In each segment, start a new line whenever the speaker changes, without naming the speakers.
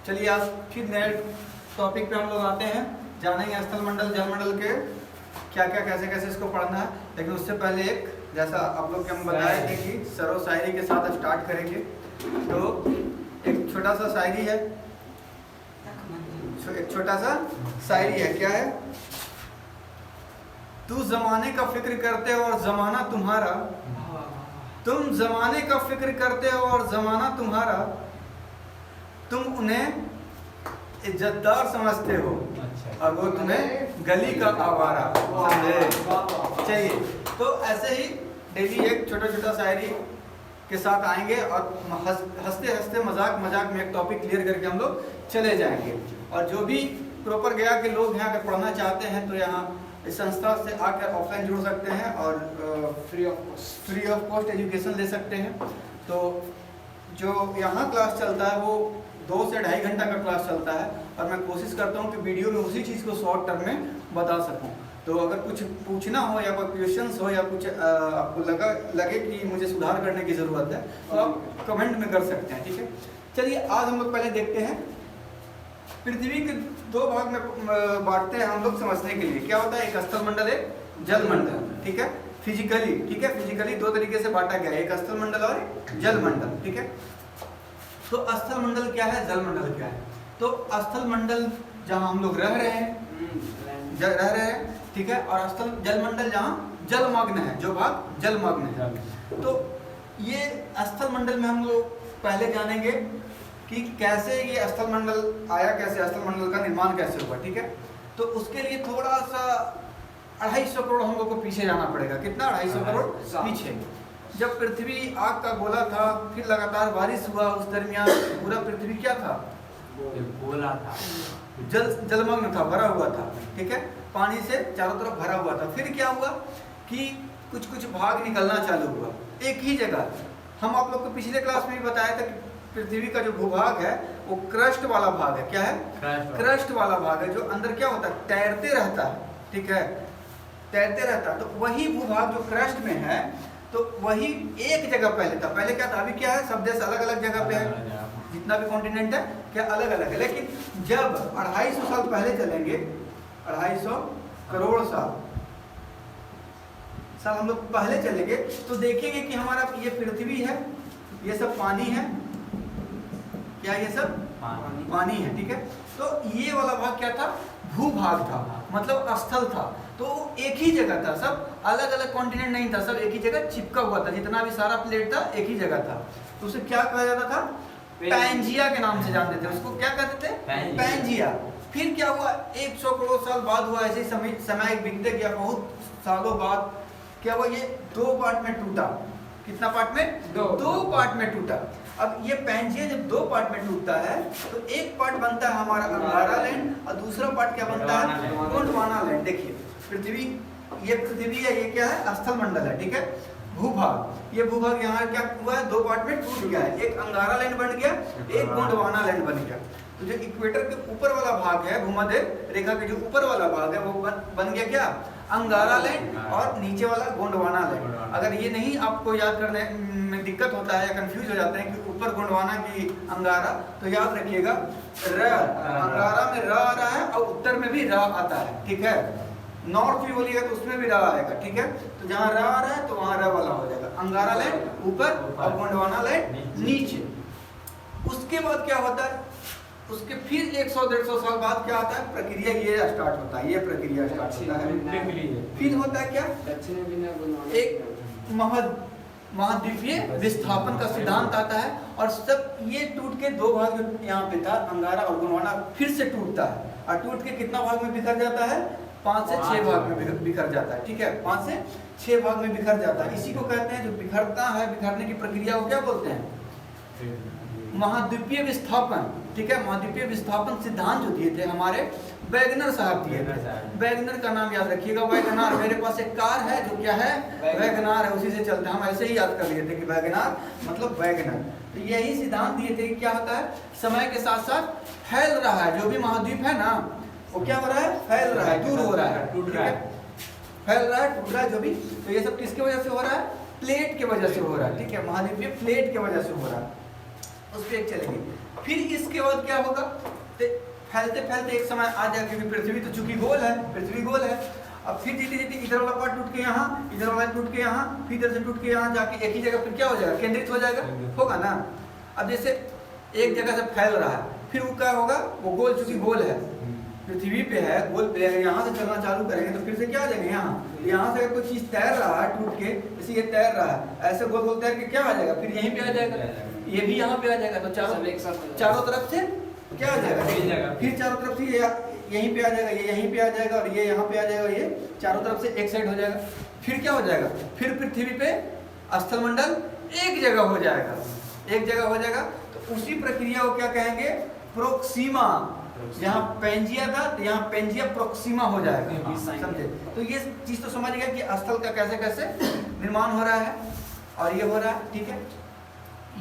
चलिए आज फिर नए टॉपिक पे हम लोग आते हैं, जानेंगे स्थल मंडल जल मंडल के क्या क्या कैसे कैसे इसको पढ़ना है। लेकिन उससे पहले एक जैसा आप लोग के हम बताए थे कि सरो शायरी के साथ स्टार्ट करेंगे। तो एक छोटा सा शायरी है, एक छोटा सा शायरी है। क्या है? तू जमाने का फिक्र करते हो और जमाना तुम्हारा, तुम जमाने का फिक्र करते हो और जमाना तुम्हारा, तुम उन्हें इज्जतदार समझते हो और वो तुम्हें गली का आवारा समझे। चाहिए तो ऐसे ही डेली एक छोटा छोटा शायरी के साथ आएंगे और हंसते हंसते मजाक मजाक में एक टॉपिक क्लियर करके हम लोग चले जाएंगे। और जो भी प्रॉपर गया के लोग हैं अगर पढ़ना चाहते हैं तो यहाँ इस संस्था से आकर ऑफलाइन जुड़ सकते हैं और फ्री ऑफ कॉस्ट एजुकेशन ले सकते हैं। तो जो यहाँ क्लास चलता है वो 2 से 2.5 घंटा का क्लास चलता है और मैं कोशिश करता हूँ कि वीडियो में उसी चीज़ को शॉर्ट टर्म में बता सकूँ। तो अगर कुछ पूछना हो या कोई क्वेश्चंस हो या कुछ आपको लगे कि मुझे सुधार करने की ज़रूरत है तो आप कमेंट में कर सकते हैं। ठीक है, चलिए आज हम लोग पहले देखते हैं पृथ्वी के 2 भाग में बांटते हैं हम लोग समझने के लिए। क्या होता है? एक स्थल मंडल, एक जल मंडल। ठीक है, फिजिकली, ठीक है, फिजिकली 2 तरीके से बांटा गया है, एक स्थल मंडल और एक जल मंडल। ठीक है, तो स्थल मंडल क्या है, जल मंडल क्या है? तो स्थल मंडल जहाँ हम लोग रह रहे हैं, ठीक है, और स्थल जल मंडल जहाँ जलमग्न है, जो भाग जलमग्न है। तो ये स्थल मंडल में हम लोग पहले जानेंगे कि कैसे ये स्थल मंडल आया, कैसे स्थल मंडल का निर्माण कैसे हुआ। ठीक है, तो उसके लिए थोड़ा सा 250 करोड़ हम लोग को पीछे जाना पड़ेगा। कितना? 250 करोड़ पीछे। जब पृथ्वी आग का गोला था, फिर लगातार बारिश हुआ, उस दरमियान पूरा पृथ्वी क्या था?
गोला था,
जलमग्न था, भरा हुआ था। ठीक है, पानी से चारों तरफ भरा हुआ था। फिर क्या हुआ कि कुछ कुछ भाग निकलना चालू हुआ एक ही जगह। हम आप लोग को पिछले क्लास में भी बताया था कि पृथ्वी का जो भूभाग है वो क्रस्ट वाला भाग है। क्या है? क्रस्ट वाला भाग है, जो अंदर क्या होता है? तैरते रहता है। ठीक है, तैरते रहता है। तो वही भूभाग जो क्रस्ट में है, तो वही एक जगह पहले था। पहले क्या था? अभी क्या है? सब देश अलग अलग जगह पे है, जितना भी कॉन्टिनेंट है क्या अलग अलग है। लेकिन जब 250 साल पहले चलेंगे, 250 करोड़ साल हम लोग पहले चलेंगे तो देखेंगे कि हमारा ये पृथ्वी है, ये सब पानी है। क्या ये सब पानी है? ठीक है, तो ये वाला भाग क्या था? भूभाग था, मतलब स्थल था। तो एक ही जगह था, सब अलग अलग कॉन्टिनेंट नहीं था, सब एक ही जगह चिपका हुआ था। जितना भी सारा प्लेट था एक ही जगह था। तो उसे क्या कहा जाता था? पैंजिया के नाम से जानते थे उसको। क्या कहते थे? पैंजिया। फिर क्या हुआ? 100 करोड़ साल बाद हुआ, ऐसे समय बीतते गया, बहुत सालों बाद क्या हुआ? ये 2 पार्ट में टूटा। कितना पार्ट में? 2 पार्ट में टूटा। अब ये पैंजिया जब 2 पार्ट में टूटता है तो एक पार्ट बनता है हमारा अंगारा लैंड और दूसरा पार्ट क्या बनता है? गोंडवाना लैंड। देखिए पृथ्वी, ये पृथ्वी है, ये क्या है? स्थल मंडल है। ठीक है, भूभाग, ये भूभाग यहाँ क्या हुआ है? 2 पार्ट में टूट गया है। एक अंगारा लैंड बन गया, एक गोंडवाना लैंड बन गया। तो जो इक्वेटर के ऊपर वाला भाग है, भूमध्य रेखा के जो ऊपर वाला भाग है, वो बन गया क्या? अंगारा लैंड, और नीचे वाला गोंडवाना लैंड। अगर ये नहीं आपको याद करने में दिक्कत होता है या कंफ्यूज हो जाते हैं कि ऊपर गोंडवाना की अंगारा, तो याद रखिएगा र, अंगारा में र आ रहा है और उत्तर में भी र आता है। ठीक है, नॉर्थ भी बोलिएगा तो उसमें भी र आएगा। ठीक है, तो जहाँ र आ रहा है तो वहाँ र वाला हो जाएगा। अंगारा लैंड ऊपर और गोंडवाना लैंड नीचे। उसके बाद क्या होता है? उसके फिर 100-150 साल बाद क्या आता है? प्रक्रिया ये स्टार्ट होता है, ये प्रक्रिया स्टार्ट होता है। फिर होता है क्या? एक महाद्वीपीय विस्थापन का सिद्धांत आता है और सब ये टूट के 2 भाग जो यहाँ पे था, अंगारा और गोंडवाना, फिर से टूटता है और टूट के कितना भाग में बिखर जाता है? 5 से 6 भाग में बिखर जाता है। ठीक है, 5 से 6 भाग में बिखर जाता है। इसी को कहते हैं, जो बिखरता है, बिखरने की प्रक्रिया को क्या बोलते हैं? महाद्वीपीय विस्थापन। ठीक है, महाद्वीपीय विस्थापन सिद्धांत जो दिए थे हमारे वैगनर साहब दिए थे। वैगनर का नाम याद रखिएगा, वैगनार। मेरे पास एक कार है जो क्या है? वैगनार है, उसी से चलते हैं। हम ऐसे ही याद कर लिए थे कि वैगनार मतलब वैगनर। तो यही सिद्धांत दिए थे कि क्या होता है? समय के साथ साथ फैल रहा है, जो भी महाद्वीप है ना, वो क्या हो रहा है? फैल रहा है, दूर हो रहा है, टूट रहा है, फैल रहा है, टूट रहा है जो भी। तो ये सब किसकी वजह से हो रहा है? प्लेट की वजह से हो रहा है। ठीक है, महाद्वीपीय प्लेट की वजह से हो रहा है। उस पर एक चलेंगे। फिर इसके बाद क्या होगा, तो फैलते फैलते एक समय आ जाएगा, क्योंकि पृथ्वी तो चूंकि गोल है, पृथ्वी गोल है। अब फिर धीरे धीरे इधर वाला पार्ट टूट के यहाँ, इधर वाला टूट के यहाँ, फिर इधर से टूट के यहाँ जाके एक ही जगह फिर क्या हो जाएगा, केंद्रित हो जाएगा, होगा ना। अब जैसे एक जगह से फैल रहा है, फिर वो क्या होगा, वो गोल चूंकि गोल है, पृथ्वी पे है, गोल पे है, यहाँ से चलना चालू करेंगे तो फिर से क्या आ जाएंगे यहाँ से अगर कोई चीज तैर रहा है टूट के, जैसे ये तैर रहा है, ऐसे गोल गोल तैर के क्या आ जाएगा, फिर यहीं पे आ जाएगा, ये भी यहाँ पे आ जाएगा, तो चारों तरफ से क्या आ जाएगा, फिर चारों तरफ से यहीं पे आ जाएगा, ये यहीं पे आ जाएगा, और ये यहाँ पे आ जाएगा, ये चारों तरफ से एक साइड हो जाएगा। फिर क्या हो जाएगा, फिर पृथ्वी पे स्थलमंडल एक जगह हो जाएगा, एक जगह हो जाएगा। तो उसी प्रक्रिया को क्या कहेंगे, प्रोक्सीमा। जहाँ पेंजिया था तो यहाँ पेंजिया प्रोक्सीमा हो जाएगा, समझे। तो ये चीज तो समझ गया कि स्थल का कैसे कैसे निर्माण हो रहा है और ये हो रहा है, ठीक है।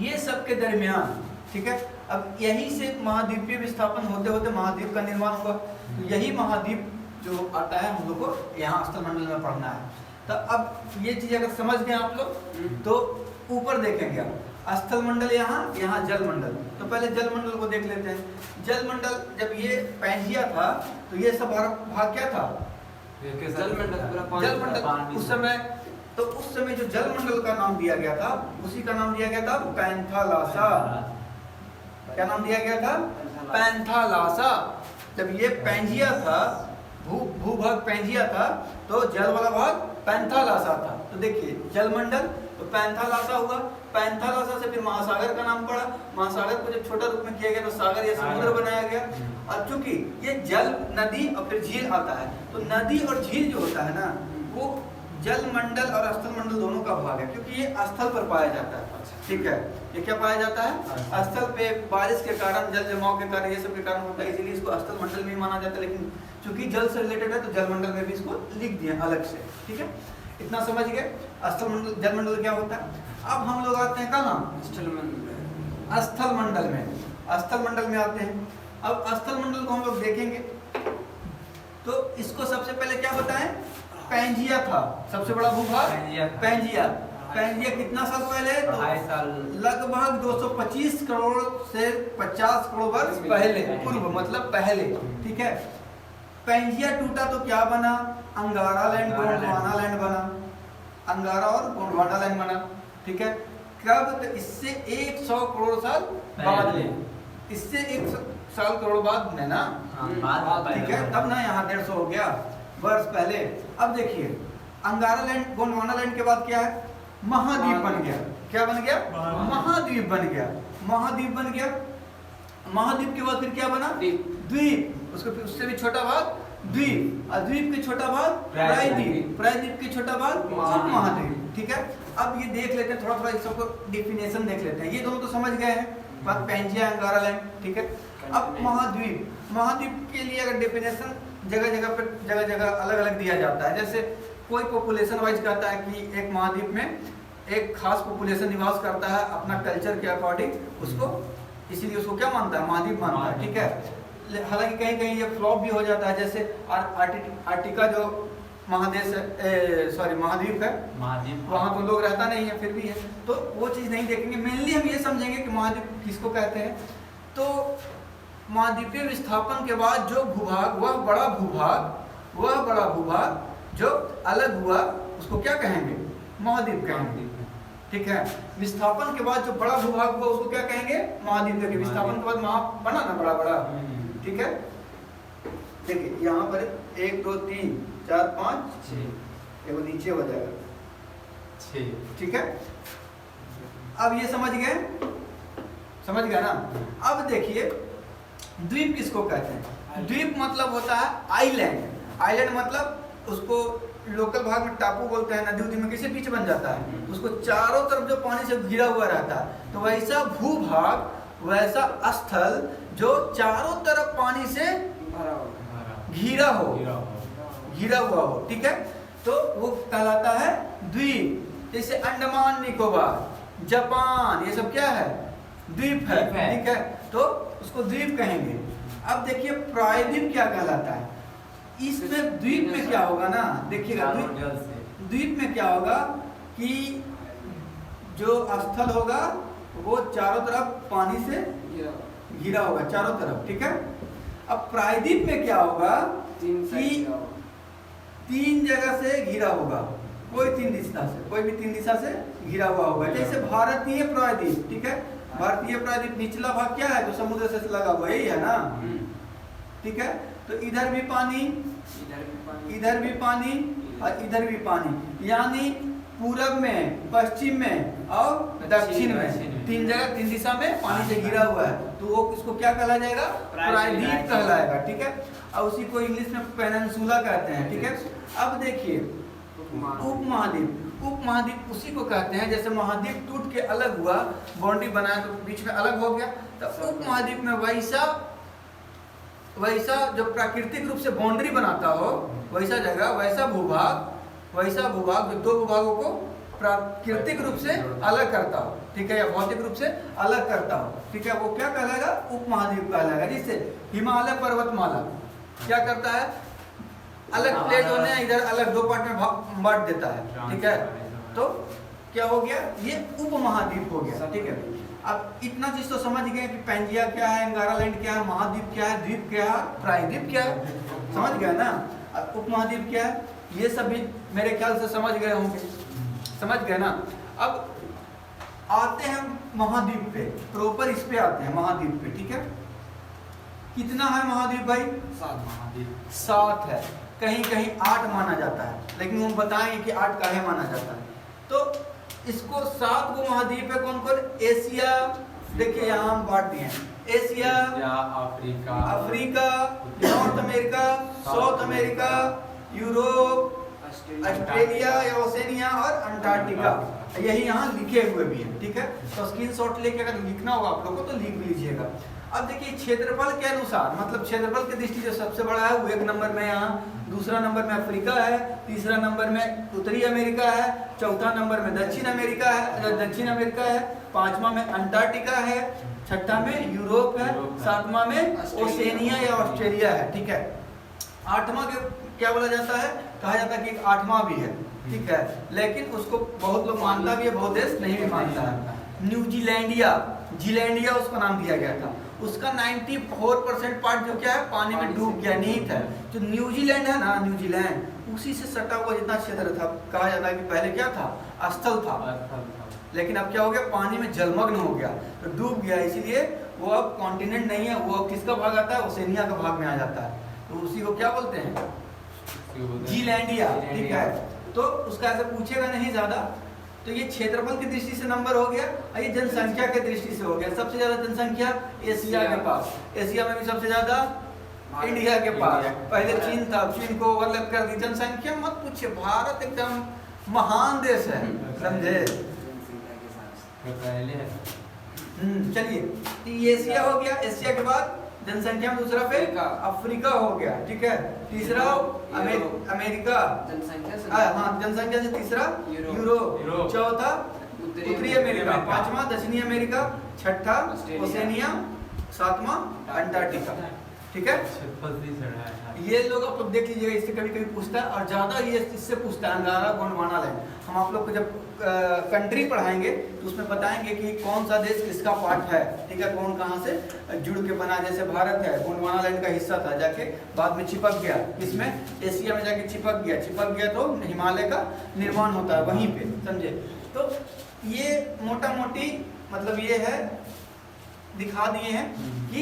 ये सब के दरमियान, ठीक है, अब यही से महाद्वीपीय विस्थापन होते होते महाद्वीप का निर्माण हुआ। तो यही महाद्वीप जो आता है हम लोग को यहाँ स्थलमंडल में पढ़ना है। तो अब ये चीज अगर समझ गए आप लोग तो ऊपर देखेंगे आप स्थलमंडल, यहाँ जलमंडल। तो पहले जलमंडल को देख लेते हैं। जलमंडल जब ये पेंजिया था तो ये सब भाग क्या था, जलमंडल। उस समय तो उस समय जो जलमंडल का नाम दिया गया था उसी का नाम दिया गया था पैंथालासा। क्या नाम दिया गया था, पैंथालासा। जब ये पेंजिया था, भूभाग पेंजिया था, तो जल वाला भाग पैंथालासा था। तो देखिए जलमंडल तो पैंथालासा हुआ, पैंथालासा से फिर महासागर का नाम पड़ा। महासागर को जब छोटा रूप में किया गया तो सागर या समुद्र बनाया गया। और चूंकि ये जल, नदी और फिर झील आता है, तो नदी और झील जो होता है ना, वो जलमंडल और स्थलमंडल दोनों का भाग है, क्योंकि ये स्थल पर पाया जाता है, ठीक है। ये क्या पाया जाता है, स्थल पे बारिश के कारण, जल जमाव के कारण, ये सब के कारण होता है, इसीलिए इसको स्थलमंडल में माना जाता है। लेकिन चूंकि जल से रिलेटेड है तो जलमंडल में भी इसको लिख दिया अलग से, ठीक है। इतना समझ गए। स्थलमंडल, जलमंडल क्या होता है। अब हम लोग आते हैं कहाँ, स्थलमंडल में। स्थलमंडल में आते हैं। अब स्थलमंडल को हम लोग देखेंगे तो इसको सबसे पहले क्या बताएं, पेंजिया था सबसे बड़ा भूभाग, पेंजिया। पेंजिया कितना साल पहले, तो लगभग 225 करोड़ से 50 करोड़ वर्ष पहले, पूर्व मतलब पहले, ठीक है। पेंजिया टूटा तो क्या बना, अंगारा लैंड, गोंडवाना लैंड बना, अंगारा और गोंडवाना लैंड बना, ठीक है। कब, तो इससे 100 करोड़ साल बाद में, इससे 100 साल करोड़ बाद में ना, ठीक है, तब ना यहाँ 150 हो गया वर्ष पहले। अब देखिए अंगारा लैंड, गोंडवाना लैंड के बाद क्या है, महाद्वीप बन गया। क्या बन गया, महाद्वीप बन गया, महाद्वीप बन गया। महाद्वीप के बाद फिर क्या बना, द्वीप। उसको फिर उससे भी छोटा भाग द्वीप, और द्वीप के छोटा भाग प्रायद्वीप, प्रायद्वीप के छोटा भाग महाद्वीप, ठीक है। अब ये देख लेते हैं, थोड़ा थोड़ा इस सबको डिफिनेशन देख लेते हैं। ये दोनों तो समझ गए हैं, बात पेंजिया, अंगारा लैंड, ठीक है। अब महाद्वीप, महाद्वीप के लिए अगर डेफिनेशन जगह जगह पर जगह जगह अलग अलग दिया जाता है। जैसे कोई पॉपुलेशन वाइज कहता है कि एक महाद्वीप में एक खास पॉपुलेशन निवास करता है अपना कल्चर के अकॉर्डिंग, उसको इसीलिए उसको क्या मानता है, महाद्वीप मानता है, ठीक है। हालांकि कहीं कहीं ये फ्लॉप भी हो जाता है, जैसे आर्टिका जो महादेश सॉरी महाद्वीप है, वहाँ तो लोग रहता नहीं है, फिर भी है, तो वो चीज़ नहीं देखेंगे। मेनली हम ये समझेंगे कि महाद्वीप किसको कहते हैं। तो महाद्वीपीय विस्थापन के बाद जो भूभाग, वह बड़ा भूभाग जो अलग हुआ उसको क्या कहेंगे, महाद्वीप कहेंगे, ठीक है। विस्थापन के बाद जो बड़ा भूभाग हुआ उसको क्या कहेंगे, महाद्वीप कहेंगे। विस्थापन के बाद महा बना ना बड़ा बड़ा, ठीक है। देखिए यहाँ पर 1 2 3 4 5 6, ये वो नीचे हो जाएगा 6, ठीक है। अब ये समझ गए ना। अब देखिए द्वीप किसको कहते हैं। द्वीप मतलब होता है आइलैंड। आइलैंड मतलब उसको लोकल भाग में टापू बोलते हैं, नदी उदी में कैसे बीच बन जाता है, उसको चारों तरफ जो पानी से घिरा हुआ रहता है, तो वैसा भूभाग, वैसा स्थल जो चारों तरफ पानी से घिरा हुआ हो, ठीक है, तो वो कहलाता है द्वीप। जैसे अंडमान निकोबार, जापान, ये सब क्या है, द्वीप है, ठीक है, तो उसको द्वीप कहेंगे। अब देखिए प्रायद्वीप क्या कहलाता है। इसमें द्वीप में क्या होगा ना, देखिएगा द्वीप में क्या होगा कि जो स्थल होगा वो चारों तरफ पानी से घिरा होगा चारों तरफ, ठीक है। अब प्रायद्वीप में क्या होगा कि 3 जगह से घिरा होगा, कोई 3 दिशा से, कोई भी 3 दिशा से घिरा हुआ होगा। जैसे भारतीय प्रायद्वीप, ठीक है, भारतीय प्रायद्वीप निचला भाग क्या है, जो समुद्र से लगा हुआ यही है ना, ठीक है। तो इधर भी पानी, इधर भी पानी और इधर भी पानी, यानी पूरब में, पश्चिम में और दक्षिण में 3 जगह 3 दिशा में पानी से घिरा हुआ है, तो वो इसको क्या कहला जाएगा, प्रायद्वीप कहलाएगा, ठीक है। और उसी को इंग्लिश में पेनिनसुला कहते हैं, ठीक है। अब देखिए उपमहाद्वीप, उपमहाद्वीप उसी को कहते हैं, जैसे महाद्वीप टूट के अलग हुआ, बाउंड्री बनाया तो बीच में अलग हो गया, तो उपमहाद्वीप में वैसा जो प्राकृतिक रूप से बाउंड्री बनाता हो, वैसा जगह, वैसा भूभाग जो 2 भूभागों को प्राकृतिक रूप से अलग करता हो, ठीक है, या भौतिक रूप से अलग करता हो, ठीक है, वो क्या कहलाएगा, उपमहाद्वीप कहलाएगा। जिससे हिमालय पर्वतमाला क्या करता है, अलग प्लेट होने इधर अलग 2 पार्ट में बांट देता है, ठीक है। तो क्या हो गया, ये उपमहाद्वीप हो गया, ठीक है। अब इतना चीज तो समझ गए कि पैंजिया क्या है, अंगारालैंड क्या है, महाद्वीप क्या है, द्वीप क्या है, प्रायद्वीप क्या है, समझ गए ना। अब उपमहाद्वीप क्या है, ये सब भी मेरे ख्याल से समझ गए होंगे, समझ गए ना। अब आते हैं महाद्वीप पे, प्रॉपर इस पे आते हैं महाद्वीप पे, ठीक है। कितना है महाद्वीप भाई,
7 महाद्वीप,
7 है, कहीं कहीं 8 माना जाता है, लेकिन हम बताएंगे कि 8 काहे माना जाता है। तो इसको 7 गो महाद्वीप है, कौन कौन, एशिया, देखिए यहाँ हम बांट दिए हैं, Asia, Africa, north America, south America, Europe, Australia या ओसेनिया और अंटार्कटिका, यही यहाँ लिखे हुए भी हैं, ठीक है। तो स्क्रीनशॉट लेके अगर लिखना होगा आप लोग को तो लिख भी लीजिएगा। अब देखिए क्षेत्रफल के अनुसार, मतलब क्षेत्रफल की दृष्टि से सबसे बड़ा है वो 1 नंबर में यहाँ, दूसरा नंबर में अफ्रीका है, तीसरा नंबर में उत्तरी अमेरिका है, चौथा नंबर में दक्षिण अमेरिका है, 5वां में अंटार्कटिका है, 6ठा में यूरोप है, 7वां में ओसेनिया या ऑस्ट्रेलिया है, ठीक है। 8वां के क्या बोला जाता है, कहा जाता है कि 8वां भी है, ठीक है, लेकिन उसको बहुत लोग मानता भी है, बहुत देश नहीं भी मानता है। न्यूजीलैंडिया उसका नाम दिया गया था, उसका 94% पार्ट जो क्या है पानी में डूब गया, निहित है। जो न्यूजीलैंड है ना, न्यूजीलैंड उसी से सटा हुआ जितना क्षेत्र था, कहा जाता है कि पहले क्या था, स्थल था, लेकिन अब क्या हो गया, पानी में जलमग्न हो गया, तो डूब गया, इसीलिए वो अब कॉन्टिनेंट नहीं है, वो किसका भाग आता है, ओसेनिया का भाग में आ जाता है, तो उसी को क्या बोलते हैं, जीलैंडिया, ठीक है। तो उसका ऐसे पूछेगा नहीं ज्यादा, तो ये क्षेत्रफल की दृष्टि से नंबर हो गया, और ये जनसंख्या की दृष्टि से हो गया। सबसे ज्यादा जनसंख्या एशिया के पास, एशिया में भी सबसे ज्यादा इंडिया के पास, पहले चीन था, चीन को ओवरलैप कर दी। जनसंख्या मत पूछिए, भारत एकदम महान देश है, समझे। चलिए एशिया हो गया, एशिया के बाद जनसंख्या में दूसरा पे अफ्रीका हो गया, ठीक है, तीसरा अमेरिका, जनसंख्या से तीसरा यूरोप, चौथा उत्तरी अमेरिका, 5वां दक्षिणी अमेरिका, 6ठा ओसेनिया, 7वां अंटार्कटिका, ठीक है। ये लोग आप लोग देख लीजिएगा, इससे कभी कभी पूछता है, और ज्यादा ये इससे पूछता है अंगारा गोंडवाना लैंड। हम आप लोग को जब कंट्री पढ़ाएंगे तो उसमें बताएंगे कि कौन सा देश किसका पार्ट है, ठीक है, कौन कहाँ से जुड़ के बना। जैसे भारत है, गोंडवाना लैंड का हिस्सा था, जाके बाद में चिपक गया, इसमें एशिया में जाके चिपक गया तो हिमालय का निर्माण होता है वहीं पे, समझे। तो ये मोटा मोटी मतलब ये है, दिखा दिए हैं कि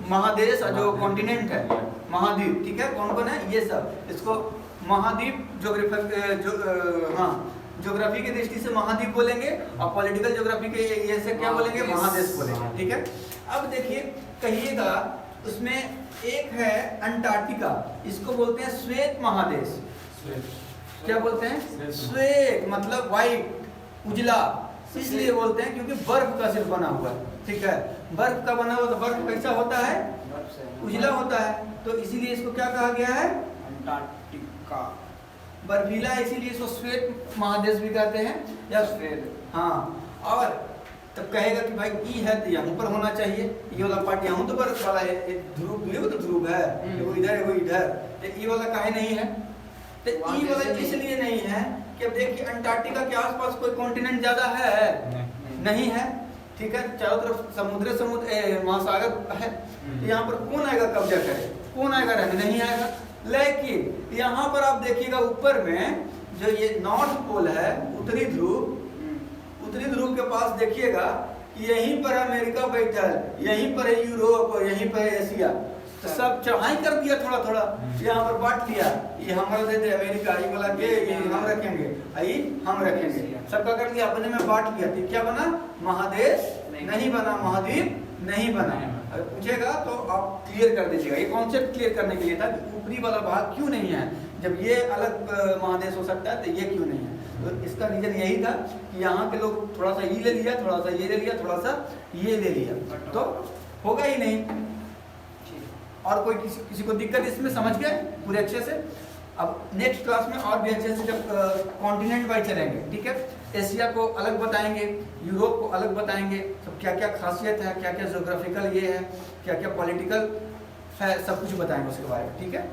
महादेश जो कॉन्टिनेंट है, महाद्वीप, ठीक है, कौन कौन है ये सब। इसको महाद्वीप ज्योग्राफी की दृष्टि से महाद्वीप बोलेंगे, और पॉलिटिकल ज्योग्राफी के ये से क्या बोलेंगे, महादेश बोलेंगे, ठीक है। अब देखिए कहिएगा, उसमें एक है अंटार्कटिका, इसको बोलते हैं श्वेत महादेश। क्या बोलते हैं, श्वेत मतलब व्हाइट, उजला, इसलिए बोलते हैं क्योंकि बर्फ का सिर्फ बना हुआ है, ठीक है। बर्फ का बना हुआ, तो बर्फ कैसा होता है, उजला होता है, तो इसीलिए इसको क्या कहा गया है, अंटार्कटिका, बर्फीला, इसीलिए इसको श्वेत महादेश भी कहते हैं, या श्वेत, हाँ। और तब कहेगा कि भाई ई है तो यहाँ पर होना चाहिए, ये वाला पार्ट यहाँ तो बर्फ वाला है, ध्रुव ये तो ध्रुव है, वो इधर है वो इधर, तो ई वाला काहे नहीं है, तो ई वाला इसलिए नहीं है कि अब देखिए अंटार्कटिका के आसपास कोई कॉन्टिनेंट ज्यादा है नहीं है, ठीक है, चारों तरफ समुद्र महासागर है, यहाँ पर कौन आएगा कब्जा करे, कौन आएगा रहने, नहीं आएगा। लेकिन यहाँ पर आप देखिएगा ऊपर में जो ये नॉर्थ पोल है, उत्तरी ध्रुव के पास देखिएगा कि यहीं पर अमेरिका बैठा है, यहीं पर है यूरोप और यहीं पर है एशिया, तो सब चढ़ाई कर दिया थोड़ा थोड़ा, यहाँ पर बांट दिया, ये हमारा दे दे अमेरिका, ये वाला के ये हम रखेंगे, ये हम रखेंगे, सबका कर दिया, अपने में बांट लिया, तो क्या बना, महादेश नहीं बना, महाद्वीप नहीं बना। अगर पूछेगा तो आप क्लियर कर दीजिएगा, ये कॉन्सेप्ट क्लियर करने के लिए था कि ऊपरी वाला भाग क्यों नहीं है, जब ये अलग महादेश हो सकता है तो ये क्यों नहीं है। तो इसका रीजन यही था कि यहाँ के लोग थोड़ा सा ये ले लिया, थोड़ा सा ये ले लिया, थोड़ा सा ये ले लिया, तो होगा ही नहीं। और कोई किसी को दिक्कत इसमें, समझ गए पूरे अच्छे से। अब नेक्स्ट क्लास में और भी अच्छे से जब कॉन्टिनेंट वाइज चलेंगे, ठीक है, एशिया को अलग बताएंगे, यूरोप को अलग बताएंगे, सब क्या क्या खासियत है, क्या क्या जोग्राफिकल ये है, क्या क्या पॉलिटिकल है, सब कुछ बताएंगे उसके बारे में, ठीक है।